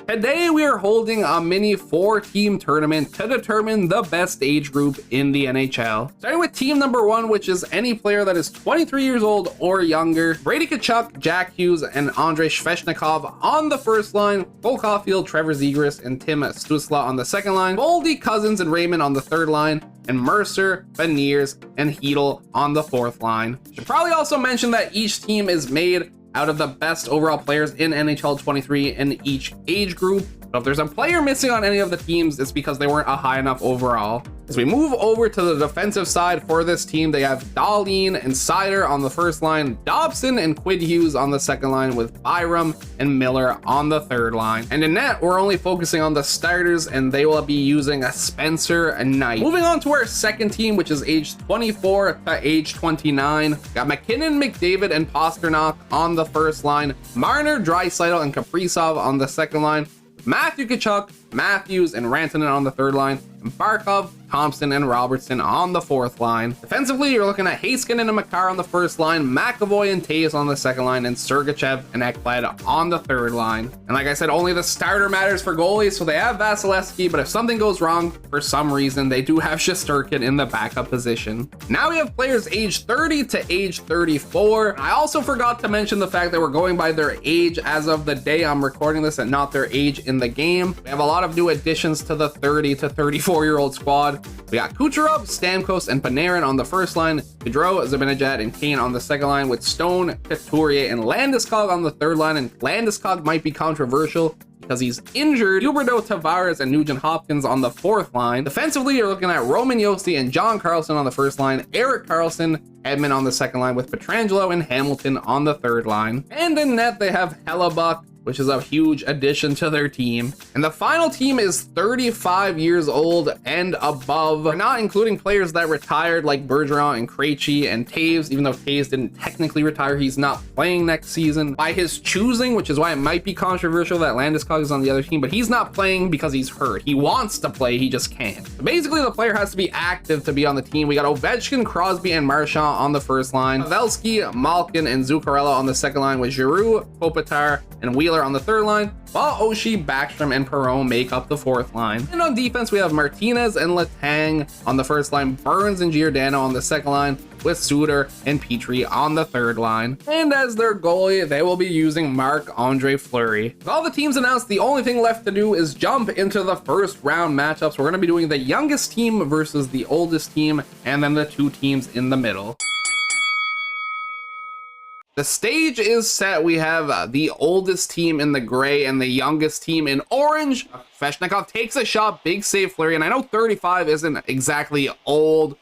Today we are holding a mini 4-team tournament to determine the best age group in the NHL. Starting with team number 1, which is any player that is 23 years old or younger. Brady Tkachuk, Jack Hughes, and Andrei Svechnikov on the first line. Cole Caulfield, Trevor Zegras, and Tim Stützle on the second line. Boldy, Cousins, and Raymond on the third line. And Mercer, Beniers, and Hedl on the fourth line. Should probably also mention that each team is made out of the best overall players in NHL 23 in each age group. So if there's a player missing on any of the teams, it's because they weren't a high enough overall. As we move over to the defensive side for this team, they have Dahlin and Seider on the first line, Dobson and Quid Hughes on the second line, with Byram and Miller on the third line. And in net, we're only focusing on the starters, and they will be using a Spencer and Knight. Moving on to our second team, which is age 24 to age 29. Got McKinnon, McDavid, and Pasternak on the first line, Marner, Draisaitl, and Kaprizov on the second line, Matthew Tkachuk, Matthews, and Rantanen on the third line, and Barkov, Thompson, and Robertson on the fourth line. Defensively, you're looking at Heiskanen and Makar on the first line, McAvoy and Taves on the second line, and Sergachev and Ekblad on the third line. And like I said, only the starter matters for goalies, so they have Vasilevsky, but if something goes wrong for some reason, they do have Shesterkin in the backup position. Now we have players age 30 to age 34. I also forgot to mention the fact that we're going by their age as of the day I'm recording this and not their age in the game. We have a lot of new additions to the 30 to 34-year-old squad. We got Kucherov, Stamkos, and Panarin on the first line, Gaudreau, Zibanejad, and Kane on the second line, with Stone, Couturier, and Landeskog on the third line. And Landeskog might be controversial because he's injured. Huberdeau, Tavares, and Nugent Hopkins on the fourth line. Defensively, you're looking at Roman Josi and John Carlson on the first line, Erik Karlsson, Edmund on the second line, with Pietrangelo and Hamilton on the third line. And in net, they have Hellebuck, which is a huge addition to their team. And the final team is 35 years old and above. We're not including players that retired like Bergeron and Krejci and Taves. Even though Taves didn't technically retire, he's not playing next season by his choosing, which is why it might be controversial that Landeskog is on the other team, but he's not playing because he's hurt. He wants to play, he just can't. So basically, the player has to be active to be on the team. We got Ovechkin, Crosby, and Marchand on the first line, Pavelski, Malkin, and Zuccarello on the second line, with Giroux, Kopitar, and Wheeler on the third line, while Oshie, Backstrom, and Perron make up the fourth line. And on defense, we have Martinez and Letang on the first line, Burns and Giordano on the second line, with Suter and Petrie on the third line. And as their goalie, they will be using Marc-Andre Fleury. With all the teams announced, the only thing left to do is jump into the first round matchups. We're going to be doing the youngest team versus the oldest team, and then the two teams in the middle. The stage is set. We have the oldest team in the gray and the youngest team in orange. Svechnikov takes a shot, big save Fleury, and I know 35 isn't exactly old,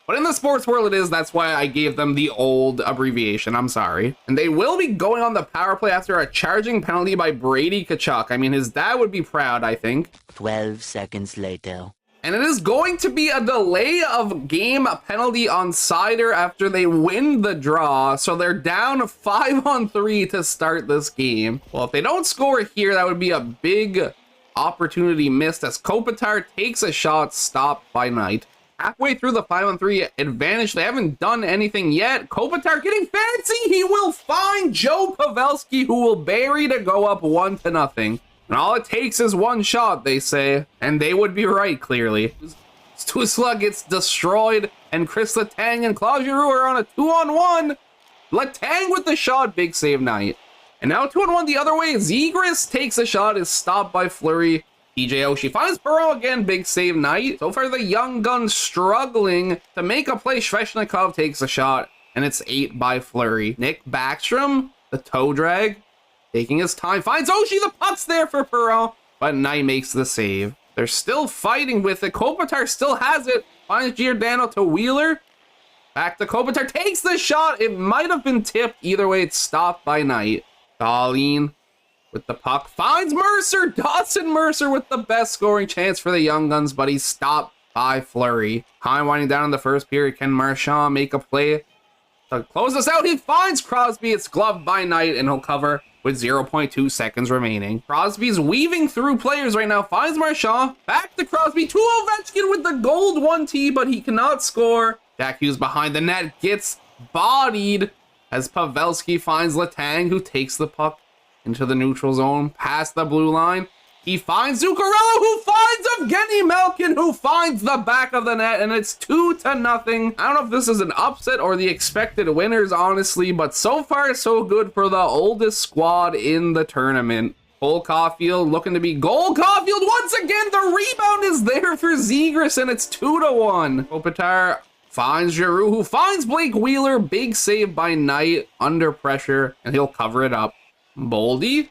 but in the sports world it is. That's why I gave them the old abbreviation. I'm sorry. And they will be going on the power play after a charging penalty by Brady Tkachuk. I mean, his dad would be proud, I think. 12 seconds later. And it is going to be a delay of game penalty on Seider after they win the draw. So they're down 5-on-3 to start this game. Well, if they don't score here, that would be a big opportunity missed, as Kopitar takes a shot stopped by Knight. Halfway through the 5-on-3 advantage, they haven't done anything yet. Kopitar getting fancy. He will find Joe Pavelski, who will bury to go up 1-0. And all it takes is one shot, they say. And they would be right, clearly. Stützle gets destroyed, and Chris Letang and Claude Giroux are on a 2-on-1. Letang with the shot, big save Knight. And now 2-on-1 the other way. Zegras takes a shot, is stopped by Fleury. TJ Oshie finds Perron again, big save Knight. So far, the young gun struggling to make a play. Svechnikov takes a shot, and it's 8 by Fleury. Nick Backstrom, the toe drag, taking his time, finds Oshie. The puck's there for Perron, but Knight makes the save. They're still fighting with it. Kopitar still has it. Finds Giordano to Wheeler. Back to Kopitar. Takes the shot. It might have been tipped. Either way, it's stopped by Knight. Dahlin with the puck. Finds Mercer. Dawson Mercer with the best scoring chance for the Young Guns, but he's stopped by Fleury. Time winding down in the first period. Can Marchand make a play to close this out? He finds Crosby. It's gloved by Knight, and he'll cover with 0.2 seconds remaining. Crosby's weaving through players right now. Finds Marchand. Back to Crosby. To Ovechkin with the gold 1T, but he cannot score. Jack Hughes behind the net gets bodied as Pavelski finds Letang, who takes the puck into the neutral zone, past the blue line. He finds Zuccarello, who finds Evgeny Malkin, who finds the back of the net, and it's 2-0. I don't know if this is an upset or the expected winners, honestly, but so far so good for the oldest squad in the tournament. Cole Caulfield looking to be goal. Caulfield once again, the rebound is there for Zegras, and it's 2-1. Kopitar finds Giroux, who finds Blake Wheeler. Big save by Knight under pressure, and he'll cover it up. Boldy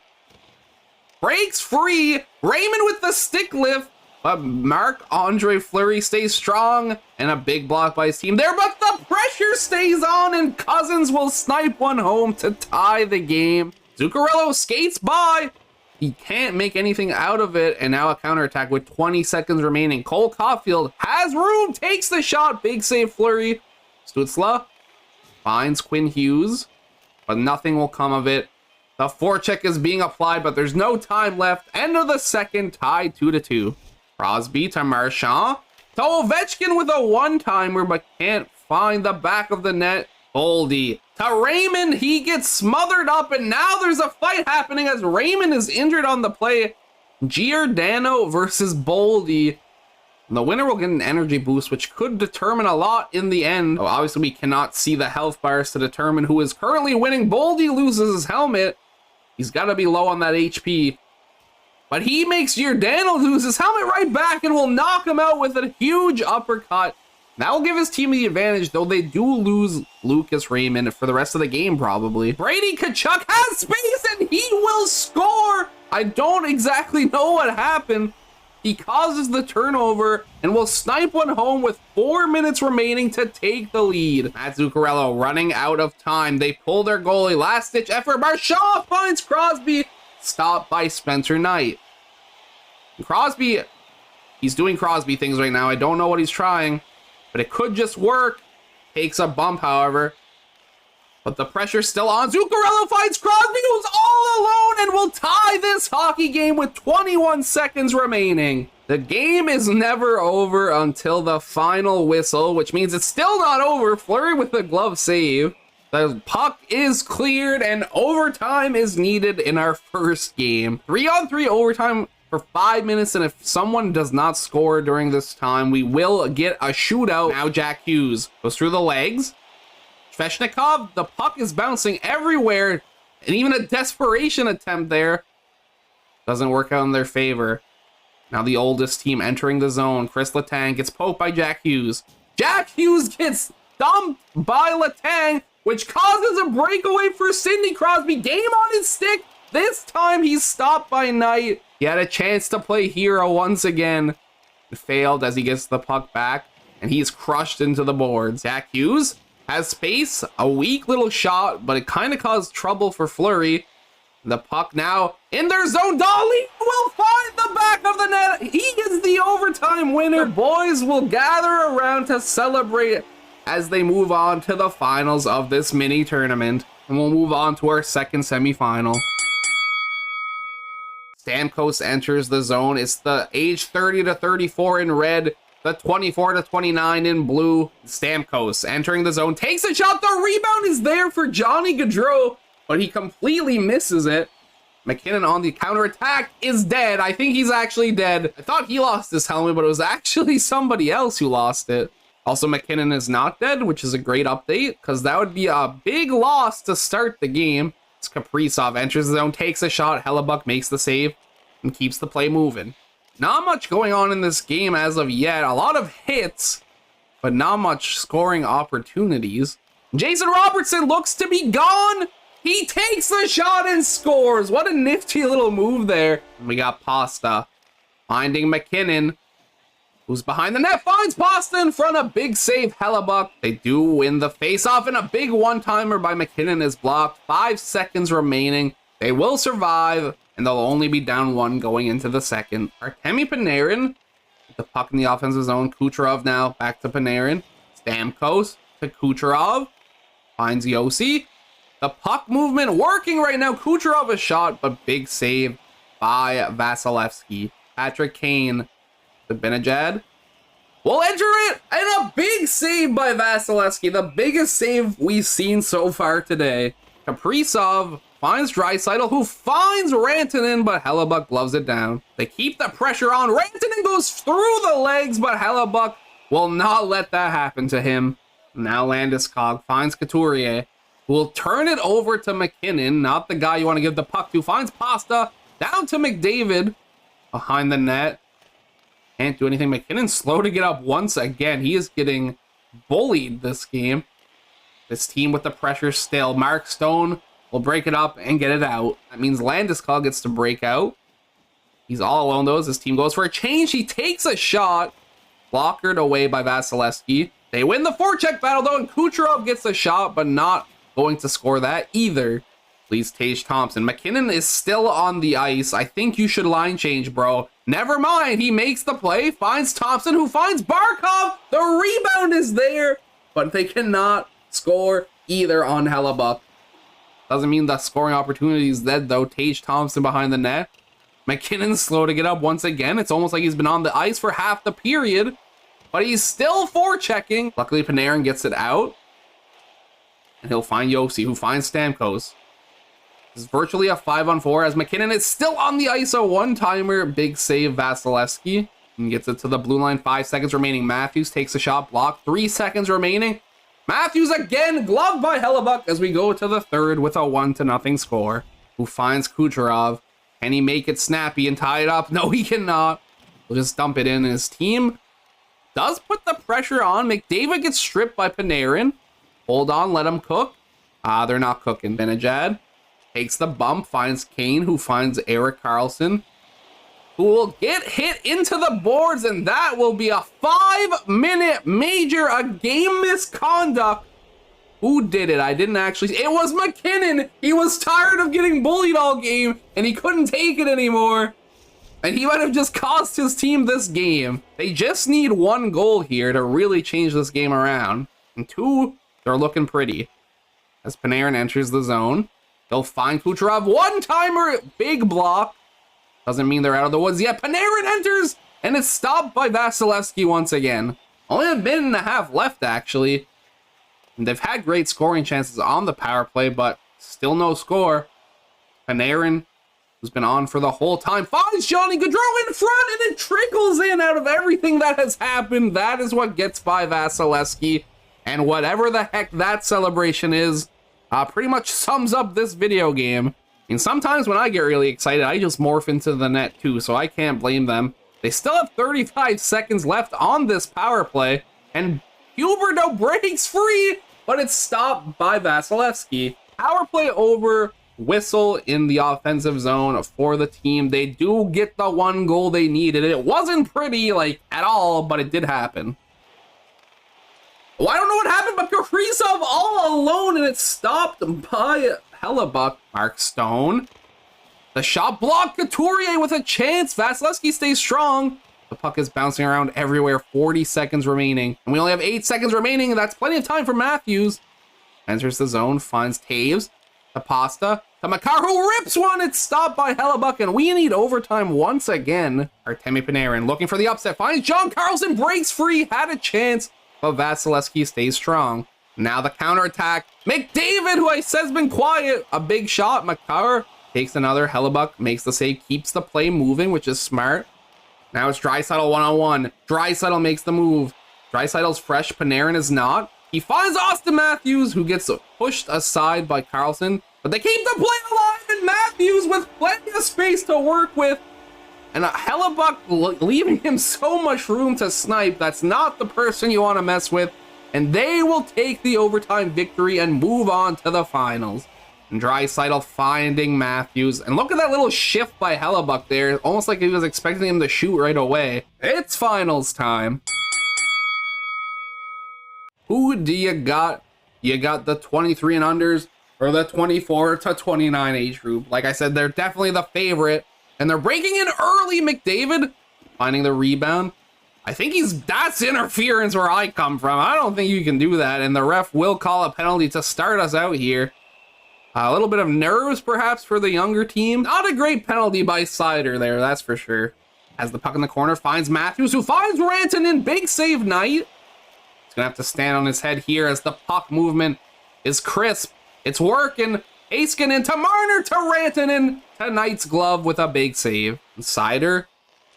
breaks free. Raymond with the stick lift, but Marc-Andre Fleury stays strong, and a big block by his team there, but the pressure stays on, and Cousins will snipe one home to tie the game. Zuccarello skates by. He can't make anything out of it, and now a counterattack with 20 seconds remaining. Cole Caulfield has room, takes the shot. Big save, Fleury. Stützle finds Quinn Hughes, but nothing will come of it. The forecheck is being applied, but there's no time left. End of the second, tied 2-2. Crosby to Marchand. To Ovechkin with a one-timer, but can't find the back of the net. Boldy to Raymond. He gets smothered up, and now there's a fight happening as Raymond is injured on the play. Giordano versus Boldy. The winner will get an energy boost, which could determine a lot in the end. Oh, obviously, we cannot see the health bars to determine who is currently winning. Boldy loses his helmet. He's got to be low on that HP. But he makes Giordano lose his helmet right back and will knock him out with a huge uppercut. That will give his team the advantage, though they do lose Lucas Raymond for the rest of the game, probably. Brady Tkachuk has space, and he will score. I don't exactly know what happened. He causes the turnover and will snipe one home with 4 minutes remaining to take the lead. Matt Zuccarello running out of time. They pull their goalie. Last-ditch effort. Marchand finds Crosby. Stopped by Spencer Knight. Crosby, he's doing Crosby things right now. I don't know what he's trying, but it could just work. Takes a bump, however. But the pressure's still on. Zuccarello finds Crosby, who's all alone, and will tie this hockey game with 21 seconds remaining. The game is never over until the final whistle, which means it's still not over. Fleury with the glove save. The puck is cleared, and overtime is needed in our first game. 3-on-3 overtime for 5 minutes, and if someone does not score during this time, we will get a shootout. Now Jack Hughes goes through the legs. Svechnikov, the puck is bouncing everywhere, and even a desperation attempt there doesn't work out in their favor. Now the oldest team entering the zone. Chris Letang gets poked by Jack Hughes. Jack Hughes gets dumped by Letang, which causes a breakaway for Sidney Crosby. Game on his stick. This time he's stopped by Knight. He had a chance to play hero once again. It failed as he gets the puck back, and he's crushed into the boards. Jack Hughes has space, a weak little shot, but it kind of caused trouble for Fleury. The puck now in their zone. Dolly will find the back of the net. He gets the overtime winner. The boys will gather around to celebrate as they move on to the finals of this mini tournament. And we'll move on to our second semifinal. Stamkos enters the zone. It's the age 30 to 34 in red, the 24 to 29 in blue. Stamkos entering the zone, takes a shot. The rebound is there for Johnny Gaudreau, but he completely misses it. McKinnon on the counterattack is dead. I think he's actually dead. I thought he lost his helmet, but it was actually somebody else who lost it. Also, McKinnon is not dead, which is a great update, because that would be a big loss to start the game. It's Kaprizov enters the zone, takes a shot. Hellebuck makes the save and keeps the play moving. Not much going on in this game as of yet. A lot of hits, but not much scoring opportunities. Jason Robertson looks to be gone. He takes the shot and scores. What a nifty little move there. We got Pasta finding McKinnon, who's behind the net, finds Pasta in front of big save Hellebuck. They do win the faceoff, and a big one-timer by McKinnon is blocked. 5 seconds remaining. They will survive, and they'll only be down 1 going into the second. Artemi Panarin with the puck in the offensive zone. Kucherov now back to Panarin. Stamkos to Kucherov. Finds Yossi. The puck movement working right now. Kucherov a shot, but big save by Vasilevsky. Patrick Kane to Benajad. We'll enter it, and a big save by Vasilevsky. The biggest save we've seen so far today. Kaprizov finds Draisaitl, who finds Rantanen, but Hellebuck gloves it down. They keep the pressure on. Rantanen goes through the legs, but Hellebuck will not let that happen to him. Now Landeskog finds Couturier, who will turn it over to McKinnon, not the guy you want to give the puck to. Finds Pasta, down to McDavid, behind the net. Can't do anything. McKinnon's slow to get up once again. He is getting bullied this game. This team with the pressure still. Mark Stone will break it up and get it out. That means Landeskog gets to break out. He's all alone though as his team goes for a change. He takes a shot. Blockered away by Vasilevsky. They win the forecheck battle though, and Kucherov gets a shot, but not going to score that either. Please, Tage Thompson. McKinnon is still on the ice. I think you should line change, bro. Never mind. He makes the play, finds Thompson, who finds Barkov. The rebound is there, but they cannot score either on Hellebuck. Doesn't mean the scoring opportunity is dead though. Tage Thompson behind the net. McKinnon's slow to get up once again. It's almost like he's been on the ice for half the period, but he's still forechecking. Luckily, Panarin gets it out, and he'll find Yossi, who finds Stamkos. This is virtually a 5-on-4 as McKinnon is still on the ice. A one-timer, big save, Vasilevsky, and gets it to the blue line. 5 seconds remaining. Matthews takes a shot blocked. 3 seconds remaining. Matthews again, gloved by Hellebuck as we go to the third with a 1-0 score. Who finds Kucherov? Can he make it snappy and tie it up? No, he cannot. We'll just dump it in. His team does put the pressure on. McDavid gets stripped by Panarin. Hold on, let him cook. They're not cooking. Benajad takes the bump, finds Kane, who finds Erik Karlsson, who will get hit into the boards, and that will be a 5-minute major, a game misconduct. Who did it? I didn't actually. It was McKinnon. He was tired of getting bullied all game, and he couldn't take it anymore. And he might have just cost his team this game. They just need 1 goal here to really change this game around. And 2, they're looking pretty. As Panarin enters the zone, they'll find Kucherov. One-timer, big block. Doesn't mean they're out of the woods yet. Panarin enters, and it's stopped by Vasilevsky once again. Only a minute and a half left, actually. And they've had great scoring chances on the power play, but still no score. Panarin, who's been on for the whole time, finds Johnny Gaudreau in front, and it trickles in out of everything that has happened. That is what gets by Vasilevsky. And whatever the heck that celebration is, pretty much sums up this video game. And sometimes when I get really excited, I just morph into the net too, so I can't blame them. They still have 35 seconds left on this power play, and Huberdeau breaks free, but it's stopped by Vasilevsky. Power play over, whistle in the offensive zone for the team. They do get the 1 goal they needed. It wasn't pretty, like, at all, but it did happen. Well, I don't know what happened, but Kaprizov all alone, and it's stopped by Hellebuck. Mark Stone. The shot blocked. Couturier with a chance. Vasilevsky stays strong. The puck is bouncing around everywhere. 40 seconds remaining. And we only have 8 seconds remaining. That's plenty of time for Matthews. Enters the zone. Finds Taves. To Pasta. To Makar, who rips one. It's stopped by Hellebuck. And we need overtime once again. Artemi Panarin looking for the upset. Finds John Carlson. Breaks free. Had a chance. But Vasilevsky stays strong. Now the counterattack. McDavid, who I said has been quiet. A big shot. Makar takes another. Hellebuck makes the save. Keeps the play moving, which is smart. Now it's Draisaitl one-on-one. Draisaitl makes the move. Draisaitl's fresh. Panarin is not. He finds Austin Matthews, who gets pushed aside by Karlsson. But they keep the play alive, and Matthews with plenty of space to work with. And Hellebuck leaving him so much room to snipe. That's not the person you want to mess with. And they will take the overtime victory and move on to the finals. And Draisaitl finding Matthews. And look at that little shift by Hellebuck there. Almost like he was expecting him to shoot right away. It's finals time. Who do you got? You got the 23 and unders or the 24 to 29 age group. Like I said, they're definitely the favorite. And they're breaking in early. McDavid finding the rebound. I think that's interference where I come from. I don't think you can do that. And the ref will call a penalty to start us out here. A little bit of nerves, perhaps, for the younger team. Not a great penalty by Sider there, that's for sure. As the puck in the corner finds Matthews, who finds Rantanen. Big save night. He's going to have to stand on his head here as the puck movement is crisp. It's working. Heiskanen to Marner to Rantanen to Knight's glove with a big save. Seider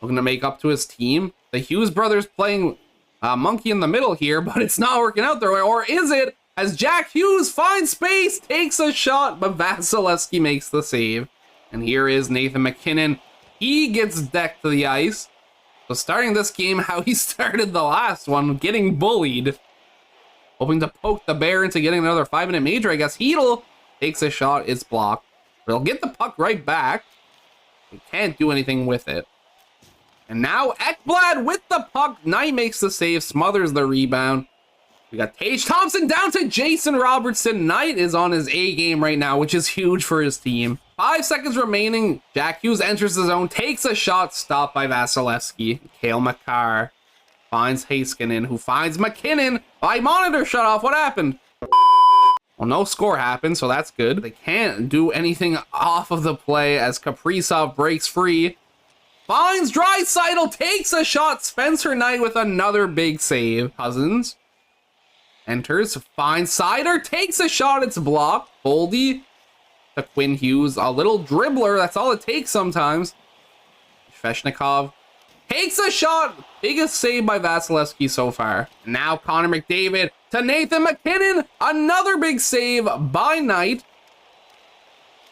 looking to make up to his team. The Hughes brothers playing monkey in the middle here, but it's not working out their way. Or is it? As Jack Hughes finds space, takes a shot, but Vasilevsky makes the save. And here is Nathan MacKinnon. He gets decked to the ice. So starting this game how he started the last one, getting bullied. Hoping to poke the bear into getting another 5-minute major, I guess. Hedl takes a shot, it's blocked. But he'll get the puck right back. He can't do anything with it. And now Ekblad with the puck. Knight makes the save, smothers the rebound. We got Tage Thompson down to Jason Robertson. Knight is on his A game right now, which is huge for his team. 5 seconds remaining. Jack Hughes enters the zone, takes a shot, stopped by Vasilevsky. Cale Makar finds Heiskanen, who finds MacKinnon. My monitor shut off. What happened? Well, no score happened, so that's good. They can't do anything off of the play as Kaprizov breaks free. Finds Draisaitl, takes a shot. Spencer Knight with another big save. Cousins enters, finds Seider, takes a shot, it's blocked. Boldy to Quinn Hughes, a little dribbler, that's all it takes sometimes. Svechnikov takes a shot, biggest save by Vasilevsky so far. Now Connor McDavid to Nathan MacKinnon, another big save by Knight.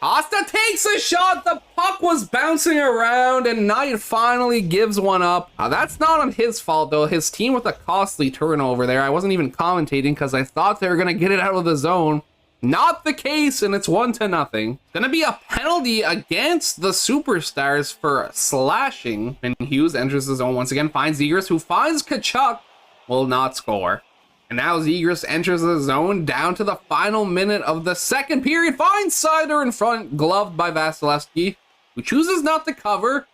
Costa takes a shot, the puck was bouncing around and Knight finally gives one up. That's not on his fault though, his team with a costly turnover there. I wasn't even commentating because I thought they were gonna get it out of the zone. Not the case, and it's 1-0. Gonna be a penalty against the Superstars for slashing. And Hughes enters the zone once again, finds Zegras, who finds Tkachuk, will not score. And now Zegras enters the zone down to the final minute of the second period. Finds Seider in front, gloved by Vasilevsky, who chooses not to cover.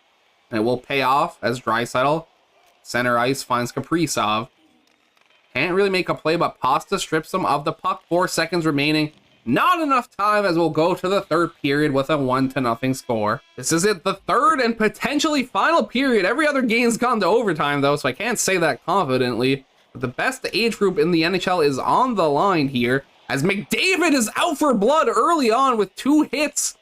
And it will pay off as Draisaitl center ice finds Kaprizov. Can't really make a play, but Pasta strips him of the puck. 4 seconds remaining. Not enough time as we'll go to the third period with a 1-0 score. This is it, the third and potentially final period. Every other game's gone to overtime though, so I can't say that confidently. The best age group in the NHL is on the line here as McDavid is out for blood early on with 2 hits,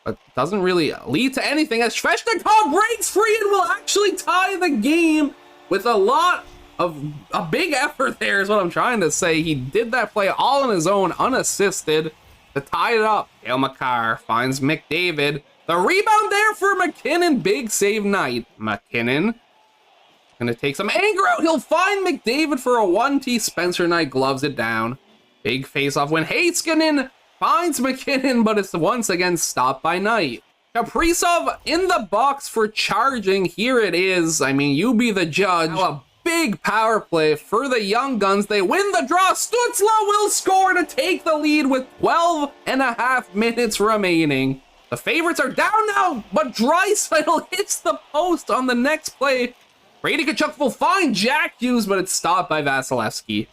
but doesn't really lead to anything as Svechnikov breaks free and will actually tie the game with a big effort there is what I'm trying to say. He did that play all on his own, unassisted, to tie it up. Cale Makar finds McDavid. The rebound there for MacKinnon. Big save Knight. MacKinnon gonna take some anger out. He'll find McDavid for a 1T. Spencer Knight gloves it down. Big face-off when Heiskanen finds MacKinnon, but it's once again stopped by Knight. Kaprizov in the box for charging. Here it is. I mean, you be the judge. Now a big power play for the Young Guns. They win the draw. Stützle will score to take the lead with 12.5 minutes remaining. The favorites are down now, but Draisaitl hits the post on the next play. Brady Tkachuk will find Jack Hughes, but it's stopped by Vasilevsky.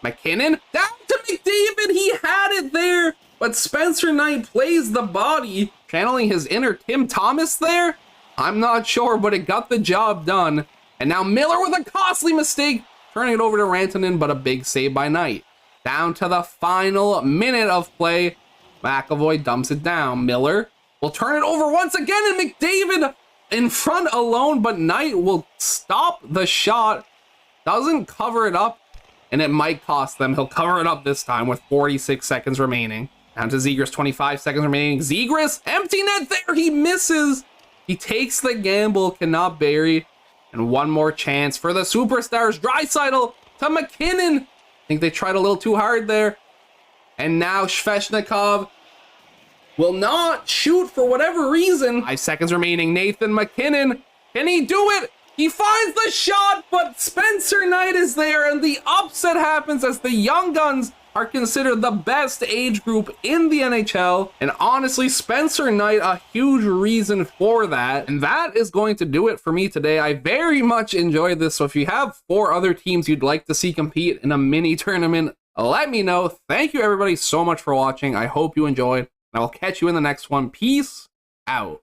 MacKinnon down to McDavid. He had it there, but Spencer Knight plays the body, channeling his inner Tim Thomas there. I'm not sure, but it got the job done. And now Miller with a costly mistake, turning it over to Rantanen, but a big save by Knight. Down to the final minute of play. McAvoy dumps it down. Miller will turn it over once again, and McDavid in front alone, but Knight will stop the shot. Doesn't cover it up, and it might cost them. He'll cover it up this time with 46 seconds remaining. Down to Zegras, 25 seconds remaining. Zegras, empty net there. He misses. He takes the gamble, cannot bury. And one more chance for the Superstars. Draisaitl to MacKinnon. I think they tried a little too hard there. And now Svechnikov will not shoot for whatever reason. 5 seconds remaining. Nathan MacKinnon. Can he do it? He finds the shot, but Spencer Knight is there, and the upset happens as the Young Guns are considered the best age group in the NHL. And honestly, Spencer Knight, a huge reason for that. And that is going to do it for me today. I very much enjoyed this. So if you have 4 other teams you'd like to see compete in a mini tournament, let me know. Thank you everybody so much for watching. I hope you enjoyed. I will catch you in the next one. Peace out.